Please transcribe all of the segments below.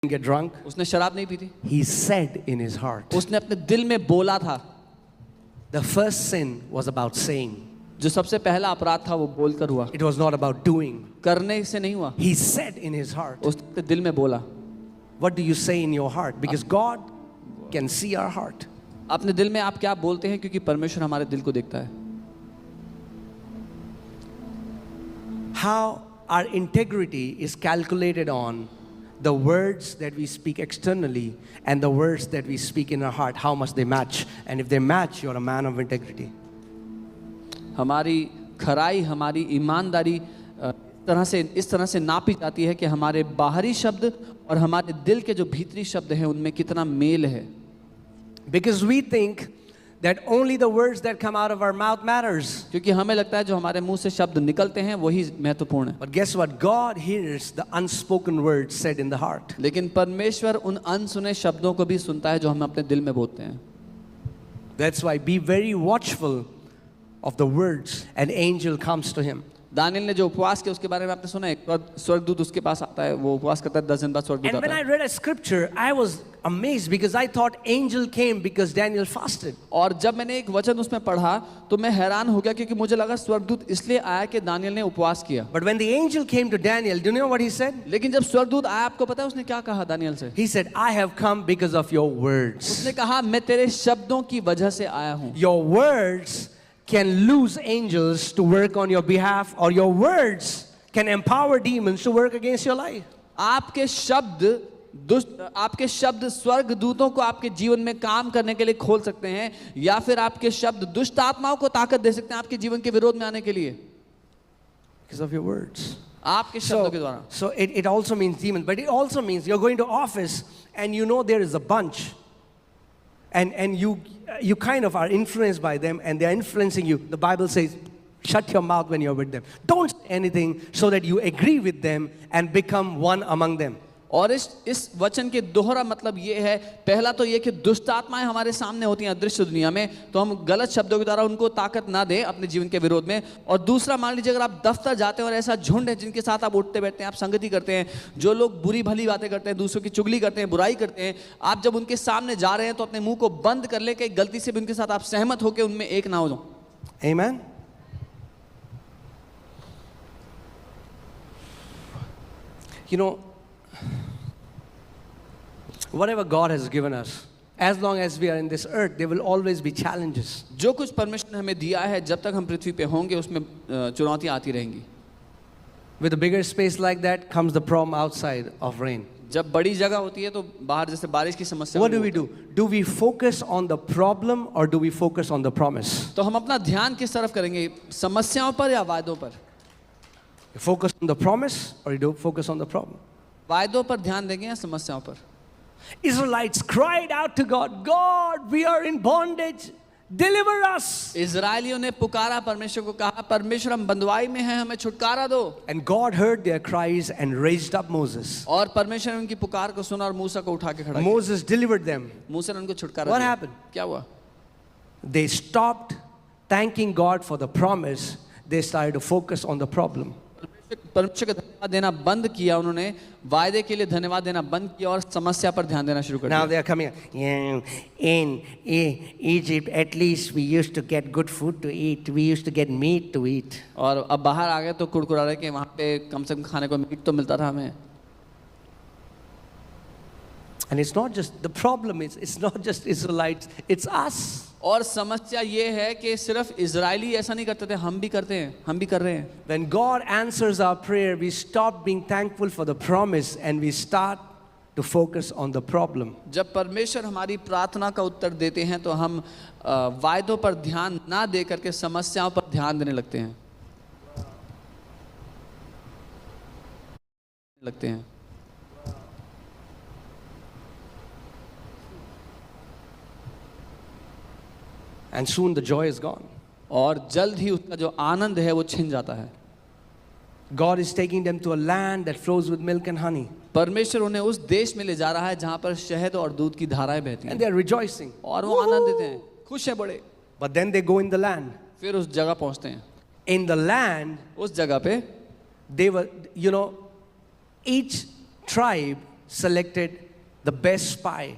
get drunk. उसने शराब नहीं पी थी. He said in his heart. उसने अपने दिल में बोला था. The first sin was about saying. जो सबसे पहला अपराध था वो बोलकर हुआ. It was not about doing. करने से नहीं हुआ. He said in his heart. उसने दिल में बोला. What do you say in your heart? Because God can see our heart. अपने दिल में आप क्या बोलते हैं, क्योंकि परमेश्वर हमारे दिल को देखता है. How our integrity is calculated on the words that we speak externally and the words that we speak in our heart, how much they match. And if they match, you're a man of integrity. हमारी खराई, हमारी ईमानदारी इस तरह से नापी जाती है कि हमारे बाहरी शब्द और हमारे दिल के जो भीतरी शब्द हैं उनमें कितना मेल है. Because we think that only the words that come out of our mouth matters. क्योंकि हमें लगता है जो हमारे मुंह से शब्द निकलते हैं वही महत्वपूर्ण है. But guess what? God hears the unspoken words said in the heart. लेकिन परमेश्वर उन अनसुने शब्दों को भी सुनता है जो हम अपने दिल में बोलते हैं. That's why be very watchful of the words. An angel comes to him. Daniel ने जो उपवास किया उसके बारे में आपने सुना है. स्वर्गदूत उसके पास आता है, वो उपवास करता है, 10 दिन बाद स्वर्गदूत आता है. And when I read a scripture, I was amazed because I thought angel came because Daniel fasted. और जब मैंने एक वचन उसमें पढ़ा तो मैं हैरान हो गया, क्योंकि मुझे लगा स्वर्गदूत इसलिए आया कि दानियल ने उपवास किया. But when the angel came to Daniel, do you know what he said? लेकिन जब स्वर्गदूत आया, आपको पता है उसने क्या कहा दानियल से? He said, I have come because of your words. उसने कहा मैं तेरे शब्दों की वजह से आया हूँ. Your words can lose angels to work on your behalf, or your words can empower demons to work against your life. आपके शब्द स्वर्गदूतों को आपके जीवन में काम करने के लिए खोल सकते हैं, या फिर आपके शब्द दुष्ट आत्माओं को ताकत दे सकते हैं आपके जीवन के विरोध में आने के लिए. Because of your words. आपके शब्दों के द्वारा. So it also means demons, but it also means you're going to office and you know there is a bunch. And you kind of are influenced by them and they're influencing you. The Bible says, shut your mouth when you're with them. Don't say anything so that you agree with them and become one among them. और इस वचन के दोहरा मतलब ये है, पहला तो ये कि दुष्ट आत्माएं हमारे सामने होती हैं अदृश्य दुनिया में, तो हम गलत शब्दों के द्वारा उनको ताकत ना दें अपने जीवन के विरोध में. और दूसरा, मान लीजिए अगर आप दफ्तर जाते हैं और ऐसा झुंड है जिनके साथ आप उठते बैठते हैं, आप संगति करते हैं, जो लोग बुरी भली बातें करते हैं, दूसरों की चुगली करते हैं, बुराई करते हैं, आप जब उनके सामने जा रहे हैं तो अपने मुंह को बंद कर ले, कि गलती से भी उनके साथ आप सहमत होकर उनमें एक ना हो जाओ. Amen. You know, whatever God has given us, as long as we are in this earth, there will always be challenges. जो कुछ परमेश्वर ने हमें दिया है, जब तक हम पृथ्वी पे होंगे उसमें चुनौतियां आती रहेंगी. With a bigger space like that comes the problem outside of rain. जब बड़ी जगह होती है तो बाहर जैसे बारिश की समस्या. What do? Do we focus on the problem or do we focus on the promise? तो हम अपना ध्यान किस तरफ करेंगे, समस्याओं पर या वायदों पर? You focus on the promise or you do focus on the problem? वायदों पर ध्यान देंगे या समस्याओं पर? Israelites cried out to God, God, we are in bondage, deliver us. इजरायलियों ने पुकारा परमेश्वर को, कहा परमेश्वर हम बंधुआई में हैं, हमें छुटकारा दो. And God heard their cries and raised up Moses. और परमेश्वर ने उनकी पुकार को सुना और मूसा को उठा के खड़ा किया. Moses delivered them. मूसा ने उनको छुटकारा दिया. What happened? क्या हुआ? They stopped thanking God for the promise. They started to focus on the problem. परमेश्वर को धन्यवाद देना बंद किया उन्होंने, वायदे के लिए धन्यवाद देना बंद किया और समस्या पर ध्यान देना शुरू कर दिया. Now they are coming. In Egypt, at least we used to get good food to eat. We used to get meat to eat. और अब बाहर आ गए तो कुड़कुड़ा रहे कि वहाँ पे कम से कम खाने को मीट तो मिलता था हमें. And it's not just, the problem is, it's not just Israelites, it's us. और समस्या ये है कि सिर्फ इजरायली ऐसा नहीं करते थे, हम भी करते हैं, हम भी कर रहे हैं. When God answers our prayer, we stop being thankful for the promise and we start to focus on the problem. जब परमेश्वर हमारी प्रार्थना का उत्तर देते हैं तो हम वायदों पर ध्यान ना दे करके समस्याओं पर ध्यान देने लगते हैं. And soon the joy is gone. और जल्द ही उसका जो आनंद है वो छिन जाता है. God is taking them to a land that flows with milk and honey. परमेश्वर उन्हें उस देश में ले जा रहा है जहाँ पर शहद और दूध की धाराएं बहती हैं. And they are rejoicing. और वो आनंदित हैं, खुश हैं बड़े. But then they go in the land. फिर उस जगह पहुँचते हैं. In the land, उस जगह पे they were, you know, each tribe selected the best spy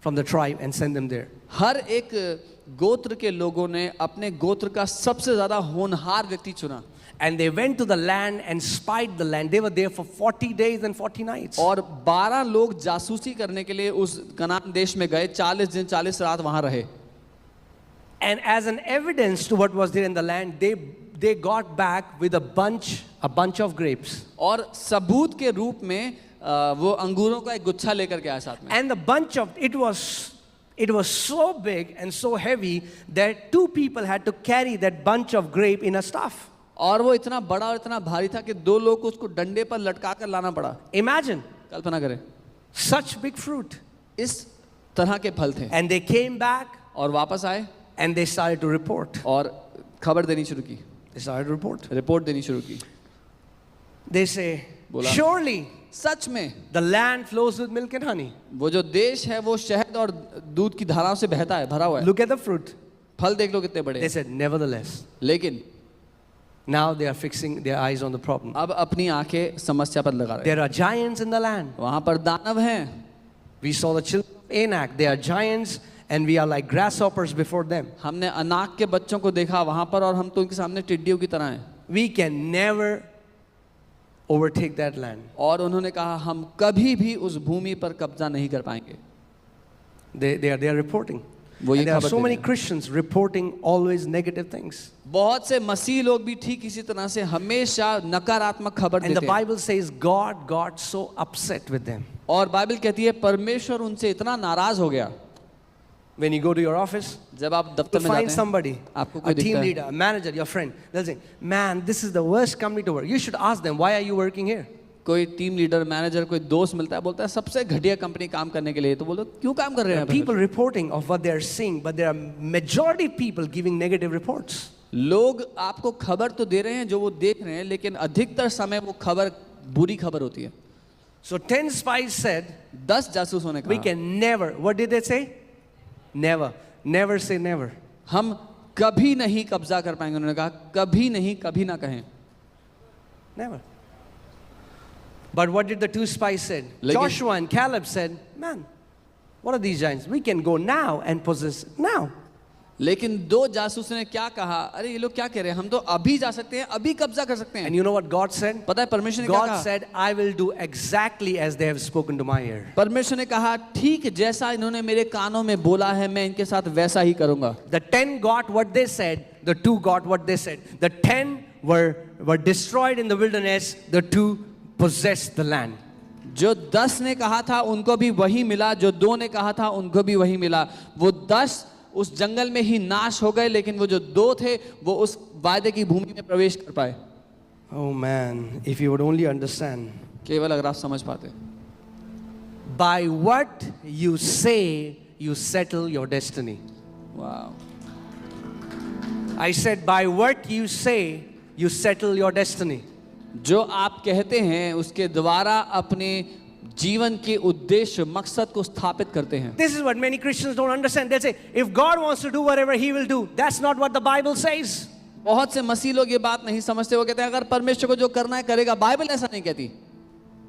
from the tribe and sent them there. हर एक गोत्र के लोगों ने अपने गोत्र का सबसे ज्यादा होनहार व्यक्ति चुना And they went to the land and spied the land. They were there for 40 days and 40 nights. और 12 लोग जासूसी करने के लिए उस कनान देश में गए, 40 दिन 40 रात वहां रहे। And as an evidence to what was there in the land, they got back with a bunch of grapes. और सबूत के रूप में वो अंगूरों का एक गुच्छा लेकर के आया साथ में। And the bunch of it was so big and so heavy that 2 people had to carry that bunch of grape in a staff. और वो इतना बड़ा और इतना भारी था कि 2 लोग को उसको डंडे पर लटका कर लाना पड़ा। Imagine कल्पना करें, such big fruit. इस तरह के फल थे। And they came back और वापस आए and they started to report. और खबर देनी शुरू की, They started to report. Report देनी शुरू की। They say, बोला, surely सच में the land flows with milk and honey. वो जो देश है वो शहद और दूध की धाराओं से बहता है, भरा हुआ है। Look at the fruit. फल देख लो कितने बड़े They हैं। said, nevertheless, लेकिन now they are fixing their eyes on the problem. अब अपनी आंखें समस्या पर लगा रहे हैं। There are giants in the land. वहां पर दानव हैं। We saw the children of Anak. They are giants and we are like grasshoppers before them. हमने अनाक के बच्चों को देखा वहां पर और हम तो उनके सामने टिड्डियों की तरह हैं। We can never overtake that land. और उन्होंने कहा हम कभी भी उस भूमि पर कब्जा नहीं कर पाएंगे। They are reporting. वो ये And there are खबर so दे many रहे हैं। Christians reporting always negative things. बहुत से मसीह लोग भी ठीक इसी तरह से हमेशा नकारात्मक खबर And the देते हैं। Bible says God got so upset with them. और बाइबल कहती है परमेश्वर उनसे इतना नाराज हो गया। When you go to your office, जब आप to दफ्तर में find जाते हैं, somebody, आपको a कोई team दिखता है। leader, a manager, your friend, they'll say, man, this is the worst company to work. You should ask them, why are you working here? कोई टीम लीडर, मैनेजर, कोई दोस्त मिलता है, बोलता है सबसे घटिया कंपनी काम करने के लिए, तो बोलते क्यों काम कर रहे There are हैं? people reporting of what they are seeing, but there are majority people giving negative reports. लोग आपको खबर तो दे रहे हैं जो वो देख रहे हैं, लेकिन अधिकतर समय वो खबर बुरी खबर होती है। So 10 spies said, 10 जासूसों ने we कहा can never, what did they say? Never. Never say never. हम कभी नहीं कब्जा कर पाएंगे। उन्होंने कहा कभी नहीं, कभी ना कहें। Never. But what did the 2 spies said? Lekin- Joshua and Caleb said, man, what are these giants? We can go now and possess it now. लेकिन 2 जासूस ने क्या कहा? अरे ये लोग क्या कह रहे हैं? हम तो अभी जा सकते हैं, अभी कब्जा कर सकते हैं। And you know what God said? पता है परमेश्वर ने क्या God कहा? said, I will do exactly as they have spoken to my ear. परमेश्वर ने कहा ठीक जैसा इन्होंने मेरे कानों में बोला है मैं इनके साथ वैसा ही करूंगा। The 10 got what they said, the 2 got what they said. The 10 were destroyed in the wilderness, the 2 possessed the land. जो 10 ने कहा था उनको भी वही मिला, जो 2 ने कहा था उनको भी वही मिला। वो 10 उस जंगल में ही नाश हो गए, लेकिन वो जो 2 थे वो उस वायदे की भूमि में प्रवेश कर पाए। Oh man, if you would only understand. केवल अगर आप समझ पाते। By what you say, you settle your destiny. वाह, I said, by what you say, you settle your destiny. जो आप कहते हैं उसके द्वारा अपने जीवन के उद्देश्य मकसद को स्थापित करते हैं। This is what many Christians don't understand. They say, if God wants to do whatever He will do. That's not what the Bible says. बहुत से मसीह लोग ये बात नहीं समझते। वो कहते हैं अगर परमेश्वर को जो करना है करेगा। बाइबल ऐसा नहीं कहती।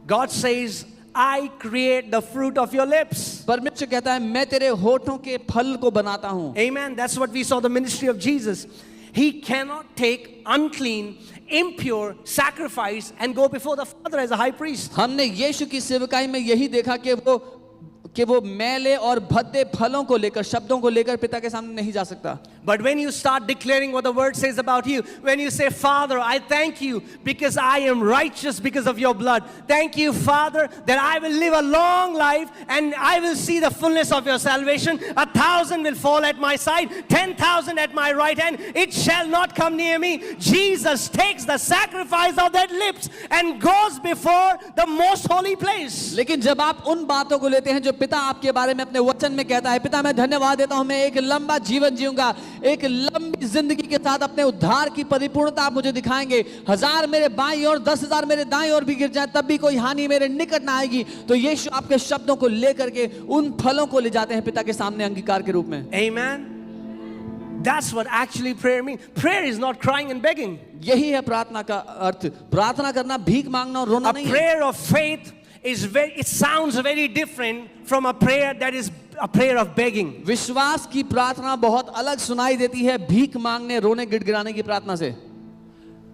God says, I create the fruit of your lips. परमेश्वर कहता है मैं तेरे होठों के फल को बनाता हूँ। Amen. That's what we saw the ministry of Jesus. He cannot take unclean, impure sacrifice and go before the Father as a high priest. हमने यीशु की सेवकाई में यही देखा कि वो मैले और भद्दे फलों को लेकर, शब्दों को लेकर पिता के सामने नहीं जा सकता। But when you start declaring what the word says about you, when you say, Father, I thank you because I am righteous because of your blood. Thank you, Father, that I will live a long life and I will see the fullness of your salvation. 1,000 will fall at my side, 10,000 at my right hand. It shall not come near me. Jesus takes the sacrifice of that lips and goes before the most holy place. लेकिन जब आप उन बातों को लेते हैं जो पिता आपके बारे में अपने वचन में कहता है, पिता मैं धन्यवाद देता हूं, मैं एक लंबा जीवन जीऊंगा, एक लंबी जिंदगी के साथ अपने उद्धार की परिपूर्णता आप मुझे दिखाएंगे। 1000 मेरे बाईं और 10,000 मेरे दाईं ओर भी गिर जाए तब भी कोई हानि मेरे निकट ना आएगी। तो यीशु आपके शब्दों को लेकर के उन फलों को ले जाते हैं पिता के सामने अंगीकार के रूप में। Amen. That's what actually prayer means. Prayer is not crying and begging. यही है प्रार्थना का अर्थ। प्रार्थना करना भीख मांगना और रोना A नहीं है। prayer of faith it sounds very different from a prayer that is a prayer of begging. विश्वास की प्रार्थना बहुत अलग सुनाई देती है भीख मांगने रोने गिड़गिड़ाने की प्रार्थना से।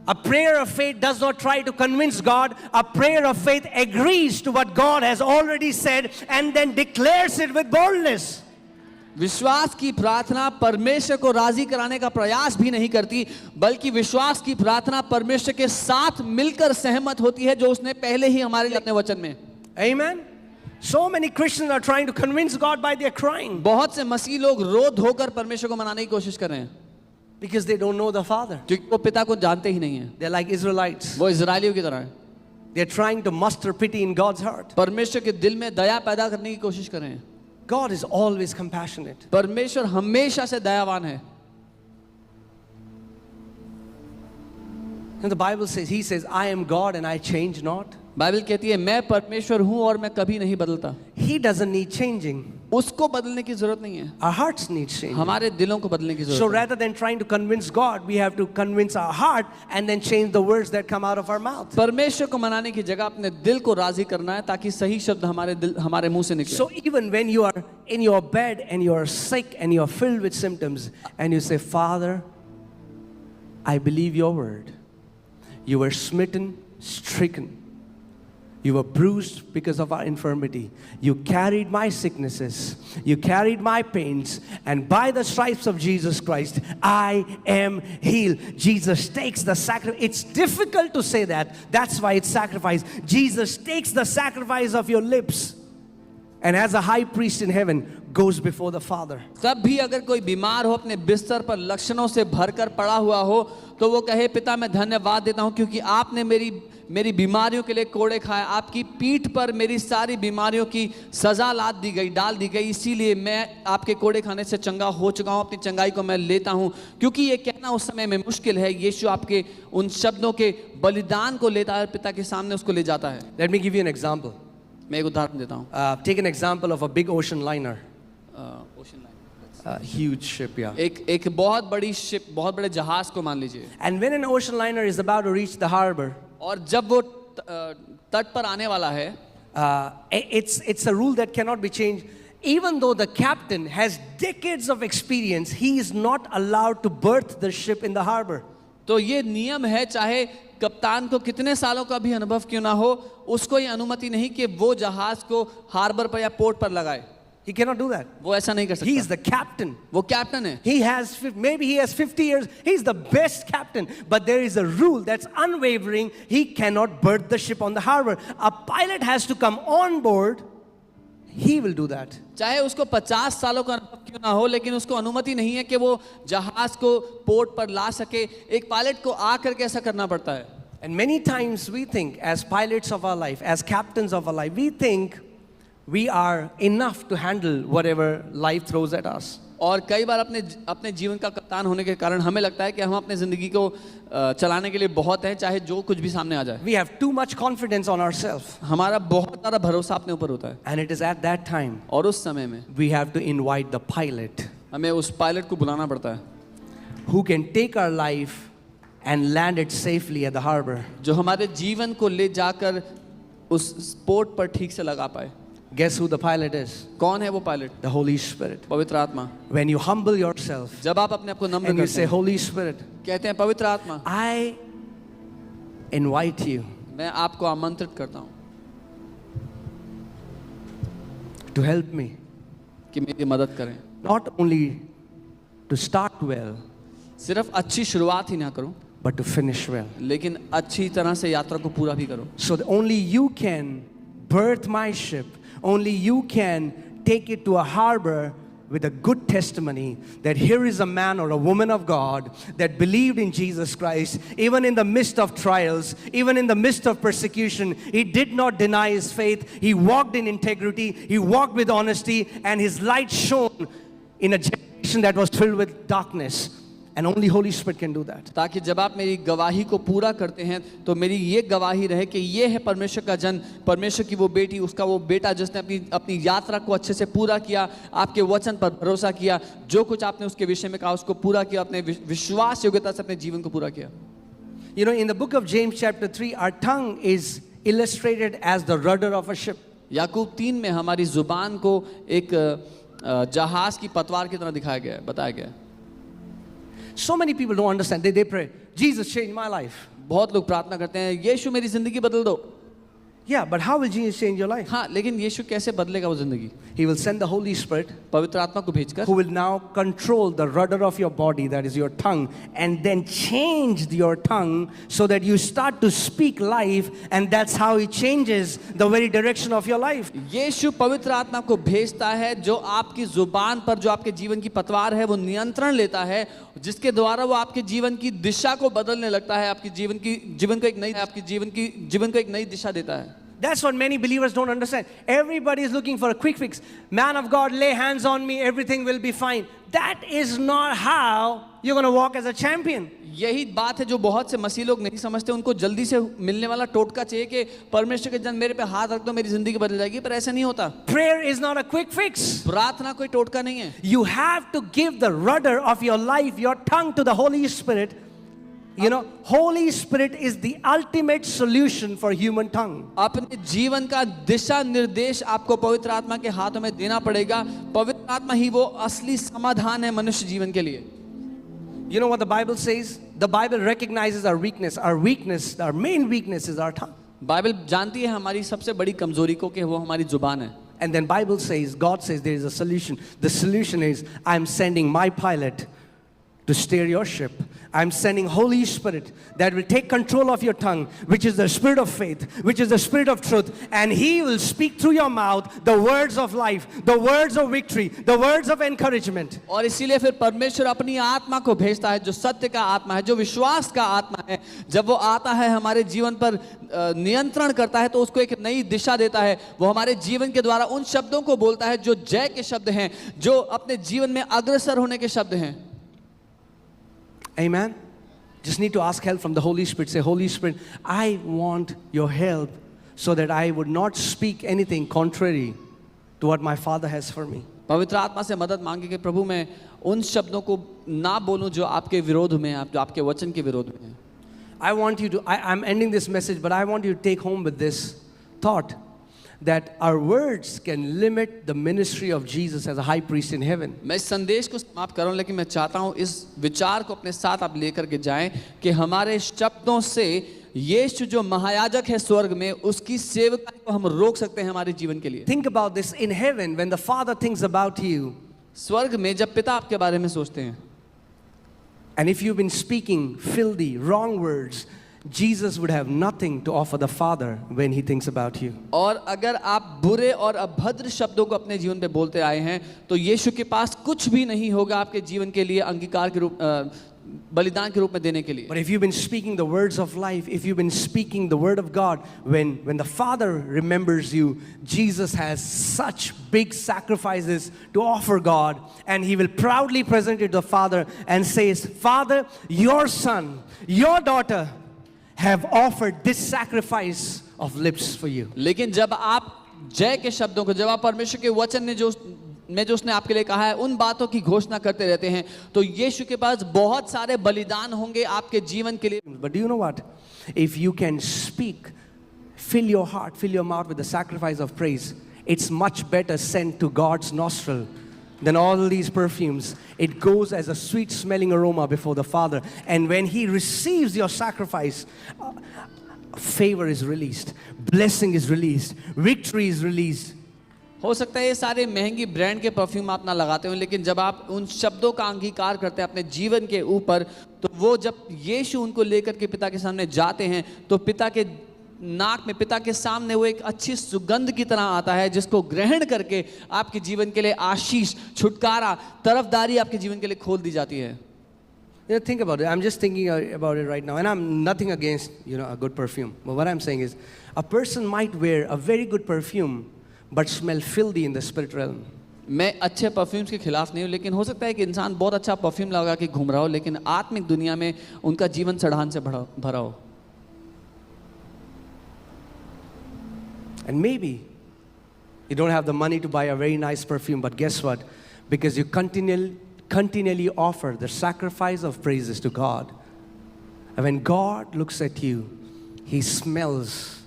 A prayer of faith does not try to convince God. A prayer of faith agrees to what God has already said and then declares it with boldness. विश्वास की प्रार्थना परमेश्वर को राजी कराने का प्रयास भी नहीं करती, बल्कि विश्वास की प्रार्थना परमेश्वर के साथ मिलकर सहमत होती है जो उसने पहले ही हमारे लिए अपने वचन में। Amen. So many Christians are trying to convince God by their crying बहुत से मसीह लोग रो धोकर परमेश्वर को मनाने की कोशिश कर रहे हैं because they don't know the Father. क्योंकि वो पिता को जानते ही नहीं है। They're like Israelites. वो इजरायलियों की तरह है। They're trying to muster pity in God's heart. परमेश्वर के दिल में दया पैदा करने की कोशिश कर रहे हैं। God is always compassionate. परमेश्वर हमेशा से दयावान है। And the Bible says, He says, I am God and I change not. Bible कहती है मैं परमेश्वर हूं और मैं कभी नहीं बदलता। He doesn't need changing. उसको बदलने की जरूरत नहीं है। Our hearts need changing. हमारे दिलों को बदलने की So जरूरत है। rather than trying to convince God, we have to convince our heart and then change the words that come out of our mouth. परमेश्वर को मनाने की जगह अपने दिल को राजी करना है ताकि सही शब्द हमारे मुंह से निकले। So even when you are in your bed and you are sick and you are filled with symptoms and you say, Father, I believe your word. You were smitten, stricken. You were bruised because of our infirmity. You carried my sicknesses. You carried my pains. And by the stripes of Jesus Christ, I am healed. Jesus takes the sacrifice. It's difficult to say that. That's why it's sacrifice. Jesus takes the sacrifice of your lips. And as a high priest in heaven, goes before the Father. तब भी अगर कोई बीमार हो अपने बिस्तर पर लक्षणों से भरकर पड़ा हुआ हो तो वो कहे पिता मैं धन्यवाद देता हूँ क्योंकि आपने मेरी बीमारियों के लिए कोड़े खाए, आपकी पीठ पर मेरी सारी बीमारियों की सजा डाल दी गई, इसीलिए मैं आपके कोड़े खाने से चंगा हो चुका हूँ, अपनी चंगाई को मैं लेता हूँ। क्योंकि ये कहना उस समय में मुश्किल है, यीशु आपके उन शब्दों के बलिदान को लेता है, पिता के सामने उसको ले जाता है। Let me give you an example. मैं एक उदाहरण देता हूँ। Take an example of a big ocean liner. Ocean line, A huge ship, yeah. एक बहुत बड़ी शिप, बहुत बड़े जहाज को मान लीजिए। And when an ocean liner is about to reach the harbor, और जब वो तट पर आने वाला है, it's a rule that cannot be changed. Even though the captain has decades of experience, he is not allowed to berth the ship in the harbor. तो ये नियम है, चाहे कप्तान को कितने सालों का भी अनुभव क्यों ना हो, उसको ये अनुमति नहीं कि वो जहाज को हार्बर पर या पोर्ट पर लगाए। He cannot do that. वो ऐसा नहीं कर सकता। He is the captain. वो कैप्टन है। Maybe he has 50 years. He's the best captain. But there is a rule that's unwavering. He cannot berth the ship on the harbor. A pilot has to come on board. He will do that. चाहे उसको 50 सालों का अनुभव क्यों ना हो, लेकिन उसको अनुमति नहीं है कि वो जहाज को पोर्ट पर ला सके। एक पायलट को आकर के ऐसा करना पड़ता है। And many times we think, as pilots of our life, as captains of our life, we think we are enough to handle whatever life throws at us. और कई बार अपने जीवन का कप्तान होने के कारण हमें लगता है कि हम अपने जिंदगी को चलाने के लिए बहुत हैं, चाहे जो कुछ भी सामने आ जाए। We have too much confidence on ourselves. हमारा बहुत सारा भरोसा अपने ऊपर होता है। And it is at that time और उस समय में we have to invite the pilot हमें उस पायलट को बुलाना पड़ता है, who can take our life and land it safely at the harbor. जो हमारे जीवन को ले जाकर उस पोर्ट पर ठीक से लगा पाए। Guess who the pilot is? कौन है वो पायलट? The Holy Spirit. पवित्र आत्मा। When you humble yourself जब आप अपने आप को नम्र and you करते say, हैं, Holy Spirit, कहते हैं पवित्र आत्मा, I invite you मैं आपको आमंत्रित करता हूँ to help me, कि मेरी मदद करें। not only to start well, सिर्फ अच्छी शुरुआत ही ना करूं, but to finish well. लेकिन अच्छी तरह से यात्रा को पूरा भी करो। So that only you can berth my ship, only you can take it to a harbor with a good testimony that here is a man or a woman of God that believed in Jesus Christ, even in the midst of trials, even in the midst of persecution. He did not deny his faith. He walked in integrity. He walked with honesty, and his light shone in a generation that was filled with darkness. And only Holy Spirit can do that. ताकि जब आप मेरी गवाही को पूरा करते हैं तो मेरी ये गवाही रहे कि ये है परमेश्वर का जन, परमेश्वर की वो बेटी, उसका वो बेटा जिसने अपनी यात्रा को अच्छे से पूरा किया, आपके वचन पर भरोसा किया, जो कुछ आपने उसके विषय में कहा उसको पूरा किया, अपने विश्वास योग्यता से अपने जीवन को पूरा किया। You know, in the book of James chapter 3, our tongue is illustrated as the rudder of a ship. याकूब 3 में हमारी जुबान को एक जहाज की पतवार की तरह दिखाया गया है, बताया गया है। So many people don't understand. They pray, Jesus changed my life. बहुत लोग प्रार्थना करते हैं, यीशु मेरी जिंदगी बदल दो। Yeah, but how will Jesus change your life? हाँ, लेकिन यीशु कैसे बदलेगा वो जिंदगी? He will send the Holy Spirit, पवित्र आत्मा को भेजकर, who will now control the rudder of your body, that is your tongue, and then change your tongue so that you start to speak life, and that's how He changes the very direction of your life. यीशु पवित्र आत्मा को भेजता है जो आपकी जुबान पर, जो आपके जीवन की पतवार है, वो नियंत्रण लेता है, जिसके द्वारा वो आपके जीवन की दिशा को बदलने लगता है, आपकी जीवन को एक नई दिशा देता है। That's what many believers don't understand. Everybody is looking for a quick fix. Man of God, lay hands on me, everything will be fine. That is not how you're going to walk as a champion. यही बात है जो बहुत से मसीह लोग नहीं समझते। उनको जल्दी से मिलने वाला टोटका चाहिए कि परमेश्वर के जन मेरे पे हाथ रख दो, मेरी जिंदगी बदल जाएगी, पर ऐसा नहीं होता। Prayer is not a quick fix. प्रार्थना कोई टोटका नहीं है। You have to give the rudder of your life, your tongue, to the Holy Spirit. You know, Holy Spirit is the ultimate solution for human tongue. अपने जीवन का दिशा निर्देश आपको पवित्र आत्मा के हाथों में देना पड़ेगा। पवित्र आत्मा ही वो असली समाधान है मनुष्य जीवन के लिए। You know what the Bible says? The Bible recognizes our weakness. Our weakness, our main weakness is our tongue. Bible जानती है हमारी सबसे बड़ी कमजोरी को कि वो हमारी जुबान है। And then Bible says, God says there is a solution. The solution is, I'm sending my pilot to steer your ship. I'm sending Holy Spirit that will take control of your tongue, which is the spirit of faith, which is the spirit of truth, and He will speak through your mouth the words of life, the words of victory, the words of encouragement. और इसीलिए फिर परमेश्वर अपनी आत्मा को भेजता है, जो सत्य का आत्मा है, जो विश्वास का आत्मा है। जब वो आता है हमारे जीवन पर नियंत्रण करता है, तो उसको एक नई दिशा देता है। वो हमारे जीवन के द्वारा उन शब्दों को बोलता है जो जय के शब्द हैं, जो अपने जीवन में अग्रसर होने के शब्द हैं। Amen. Just need to ask help from the Holy Spirit. Say, Holy Spirit, I want your help so that I would not speak anything contrary to what my Father has for me. पवित्र आत्मा से मदद मांगे कि प्रभु मैं उन शब्दों को ना बोलूं जो आपके विरोध में हैं, जो आपके वचन के विरोध में हैं। I want you to, I'm ending this message, but I want you to take home with this thought that our words can limit the ministry of Jesus as a high priest in heaven. मैं इस संदेश को समाप्त कर रहा हूं, लेकिन मैं चाहता हूं इस विचार को अपने साथ आप लेकर के जाएं कि हमारे शब्दों से यीशु जो महायाजक है स्वर्ग में, उसकी सेवकाई को हम रोक सकते हैं हमारे जीवन के लिए। Think about this. In heaven, when the Father thinks about you, स्वर्ग में जब पिता आपके बारे में सोचते हैं, and if you've been speaking filthy, wrong words, Jesus would have nothing to offer the Father when He thinks about you. और अगर आप बुरे और अभद्र शब्दों को अपने जीवन पे बोलते आए हैं, तो यीशु के पास कुछ भी नहीं होगा आपके जीवन के लिए अंगीकार के रूप बलिदान के रूप में देने के लिए। But if you've been speaking the words of life, if you've been speaking the word of God, when the Father remembers you, Jesus has such big sacrifices to offer God, and He will proudly present it to the Father and says, Father, your son, your daughter have offered this sacrifice of lips for you. लेकिन जब आप जय के शब्दों को, जब आप परमेश्वर के वचन ने जो उसने आपके लिए कहा है, उन बातों की घोषणा करते रहते हैं, तो यीशु के पास बहुत सारे बलिदान होंगे आपके जीवन के लिए। But do you know what? If you can speak, fill your heart, fill your mouth with the sacrifice of praise, it's much better sent to God's nostril than all these perfumes. It goes as a sweet smelling aroma before the Father, and when He receives your sacrifice, favor is released, blessing is released, victory is released. हो सकता है ये सारे महंगी brand के perfume आप ना लगाते हो, लेकिन जब आप उन शब्दों का अंगीकार करते हैं अपने जीवन के ऊपर, तो वो जब यीशु उनको लेकर के पिता के सामने जाते हैं, तो पिता के नाक में, पिता के सामने वो एक अच्छी सुगंध की तरह आता है, जिसको ग्रहण करके आपके जीवन के लिए आशीष, छुटकारा, तरफदारी आपके जीवन के लिए खोल दी जाती है। You know, think about it. I'm just thinking about it right now, and I'm nothing against, a good perfume. But what I'm saying is, a person might wear a very good perfume but smell filthy in the spirit realm. मैं अच्छे perfumes के खिलाफ नहीं हूँ, लेकिन हो सकता है कि इंसान बहुत अच्छा परफ्यूम लगा के घूम रहा हो, लेकिन आत्मिक दुनिया में उनका जीवन सड़ाहन से भरा हो। And maybe you don't have the money to buy a very nice perfume, but guess what? Because you continually offer the sacrifice of praises to God, and when God looks at you, He smells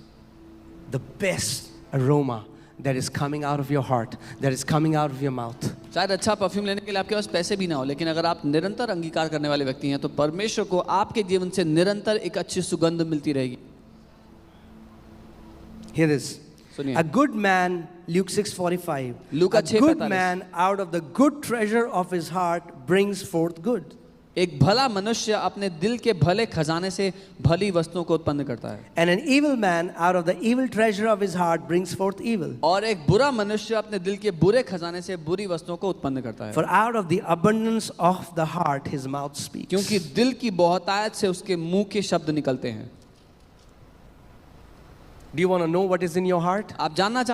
the best aroma that is coming out of your heart, that is coming out of your mouth. शायद अच्छा perfume लेने के लिए आपके पास पैसे भी ना हो, लेकिन अगर आप निरंतर अंगीकार करने वाले व्यक्ति हैं तो परमेश्वर को आपके जीवन से निरंतर एक अच्छी सुगंध मिलती रहेगी. Hear this. सुनिए. A good man, Luke 6:45. Luka A good 6:45. man out of the good treasure of his heart brings forth good. एक भला मनुष्य अपने दिल के भले खजाने से भली वस्तुओं को उत्पन्न करता है. And an evil man out of the evil treasure of his heart brings forth evil. और एक बुरा मनुष्य अपने दिल के बुरे खजाने से बुरी वस्तुओं को उत्पन्न करता है. For out of the abundance of the heart his mouth speaks. क्योंकि दिल की बहुतायत से उसके मुंह के शब्द निकलते हैं. Do you want to know what is in your heart? आप जानना